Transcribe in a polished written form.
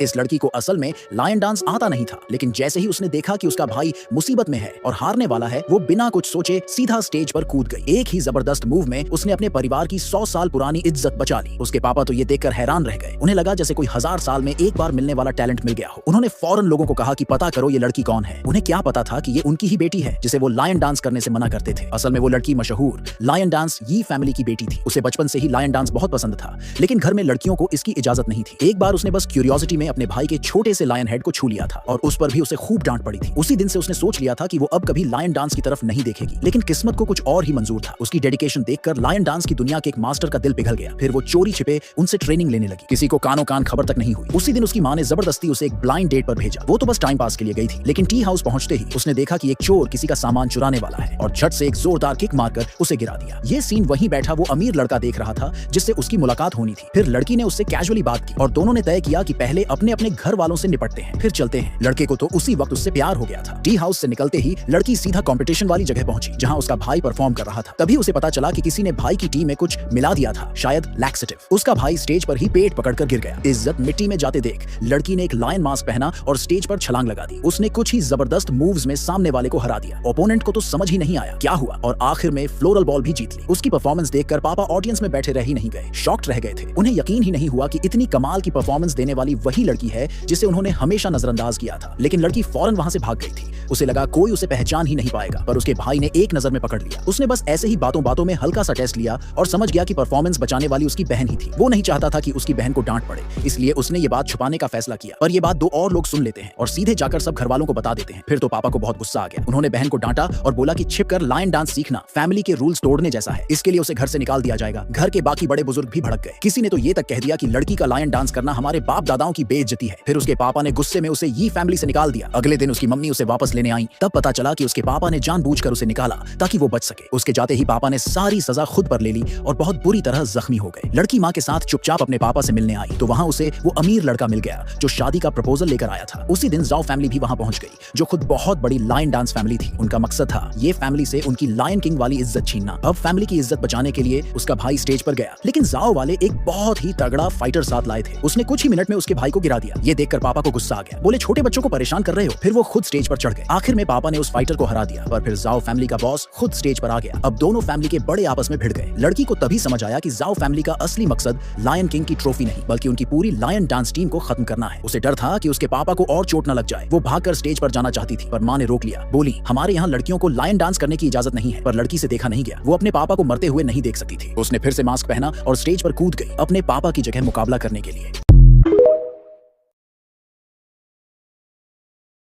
इस लड़की को असल में लायन डांस आता नहीं था, लेकिन जैसे ही उसने देखा कि उसका भाई मुसीबत में है और हारने वाला है, वो बिना कुछ सोचे सीधा स्टेज पर कूद गई। एक ही जबरदस्त मूव में उसने अपने परिवार की 100 साल पुरानी इज्जत बचा ली। उसके पापा तो ये देखकर हैरान रह गए। उन्हें लगा जैसे कोई 1000 साल में एक बार मिलने वाला टैलेंट मिल गया हो। उन्होंने फौरन लोगों को कहा कि पता करो ये लड़की कौन है। उन्हें क्या पता था कि ये उनकी ही बेटी है जिसे वो लायन डांस करने से मना करते थे। असल में वो लड़की मशहूर लायन डांस यी फैमिली की बेटी थी। उसे बचपन से ही लायन डांस बहुत पसंद था, लेकिन घर में लड़कियों को इसकी इजाजत नहीं थी। एक बार उसने बस क्यूरियोसिटी में अपने भाई के छोटे से लायन हेड को छू लिया था और उस पर भी उसे खूब डांट पड़ी थी। उसी दिन से उसने सोच लिया था कि वो अब कभी लायन डांस की तरफ नहीं देखेगी, लेकिन किस्मत को कुछ और ही मंजूर था। उसकी डेडिकेशन देखकर लायन डांस की दुनिया के एक मास्टर का दिल पिघल गया। फिर वो चोरी छिपे उनसे ट्रेनिंग लेने लगी। किसी को कानो कान खबर तक नहीं हुई। उसी दिन उसकी मां ने जबरदस्ती उसे एक ब्लाइंड डेट पर भेजा। वो तो बस टाइम पास के लिए गई थी, लेकिन टी हाउस पहुंचते ही उसने देखा कि एक चोर किसी का सामान चुराने वाला है और झट से एक जोरदार किक मारकर उसे गिरा दिया। ये सीन वहीं बैठा वो अमीर लड़का देख रहा था जिससे उसकी मुलाकात होनी थी। फिर लड़की ने उससे कैजुअली बात की और दोनों ने तय किया कि पहले अपने अपने घर वालों से निपटते हैं, फिर चलते हैं। लड़के को तो उसी वक्त उससे प्यार हो गया था। टी हाउस से निकलते ही लड़की सीधा कंपटीशन वाली जगह पहुंची जहां उसका भाई परफॉर्म कर रहा था। तभी उसे पता चला कि किसी ने भाई की टी में कुछ मिला दिया था, शायद लैक्सेटिव। उसका भाई स्टेज पर ही पेट पकड़कर गिर गया। इज्जत मिट्टी में जाते देख लड़की ने एक लायन मास्क पहना और स्टेज पर छलांग लगा दी। उसने कुछ ही जबरदस्त मूव्स में सामने वाले को हरा दिया। ओपोनेंट को तो समझ ही नहीं आया क्या हुआ और आखिर में फ्लोरल बॉल भी जीत ली। उसकी परफॉर्मेंस देखकर पापा ऑडियंस में बैठे रह ही नहीं गए, शॉक्ड रह गए थे। उन्हें यकीन ही नहीं हुआ कि इतनी कमाल की परफॉर्मेंस देने वाली वही लड़की है जिसे उन्होंने हमेशा नजरअंदाज किया था। लेकिन लड़की फौरन वहां से भाग गई थी। उसे लगा कोई उसे पहचान ही नहीं पाएगा, पर उसके भाई ने एक नजर में पकड़ लिया। उसने बस ऐसे ही बातों बातों में हल्का सा टेस्ट लिया और समझ गया कि परफॉर्मेंस बचाने वाली उसकी बहन ही थी। वो नहीं चाहता था कि उसकी बहन को डांट पड़े, इसलिए उसने ये बात छुपाने का फैसला किया। पर ये बात दो और लोग सुन लेते हैं और सीधे जाकर सब घर वालों को बता देते हैं। फिर तो पापा को बहुत गुस्सा आ गया। उन्होंने बहन को डांटा और बोला कि छिपकर लायन डांस सीखना फैमिली के रूल्स तोड़ने जैसा है, इसके लिए उसे घर से निकाल दिया जाएगा। घर के बाकी बड़े बुजुर्ग भी भड़क गए। किसी ने तो ये तक कह दिया कि लड़की का लायन डांस करना हमारे बाप दादाओं की बेइज्जती है। फिर उसके पापा ने गुस्से में उसे यी फैमिली से निकाल दिया। अगले दिन उसकी मम्मी उसे वापस लेने आई। तब पता चला कि उसके पापा ने जानबूझकर उसे निकाला ताकि वो बच सके। उसके जाते ही पापा ने सारी सजा खुद पर ले ली और बहुत बुरी तरह जख्मी हो गए। लड़की माँ के साथ चुपचाप अपने पापा से मिलने आई तो वहाँ उसे वो अमीर लड़का मिल गया जो शादी का प्रपोजल लेकर आया था। उसी दिन जाओ फैमिली भी वहाँ पहुंच गई, जो खुद बहुत बड़ी लायन डांस फैमिली थी। उनका मकसद था ये फैमिली से उनकी लायन किंग वाली इज्जत छीनना। अब फैमिली की इज्जत बचाने के लिए उसका भाई स्टेज पर गया, लेकिन जाओ वाले एक बहुत ही तगड़ा फाइटर साथ लाए थे। उसने कुछ ही मिनट में उसके भाई को गिरा दिया। ये देखकर पापा को गुस्सा आ गया। बोले छोटे बच्चों को परेशान कर रहे हो। फिर वो खुद स्टेज पर चढ़ गए। आखिर में पापा ने उस फाइटर को हरा दिया। पर फिर जाओ फैमिली का बॉस खुद स्टेज पर आ गया। अब दोनों फैमिली के बड़े आपस में भिड़ गए। लड़की को तभी समझ आया कि जाओ फैमिली का असली मकसद लायन किंग की ट्रॉफी नहीं, बल्कि उनकी पूरी लायन डांस टीम को खत्म करना है। उसे डर था कि उसके पापा को और चोट न लग जाए। वो भागकर स्टेज पर जाना चाहती थी, पर माँ ने रोक लिया। बोली हमारे यहाँ लड़कियों को लायन डांस करने की इजाजत नहीं है। पर लड़की से देखा नहीं गया। वो अपने पापा को मरते हुए नहीं देख सकती थी। उसने फिर से मास्क पहना और स्टेज पर कूद गई अपने पापा की जगह मुकाबला करने के लिए।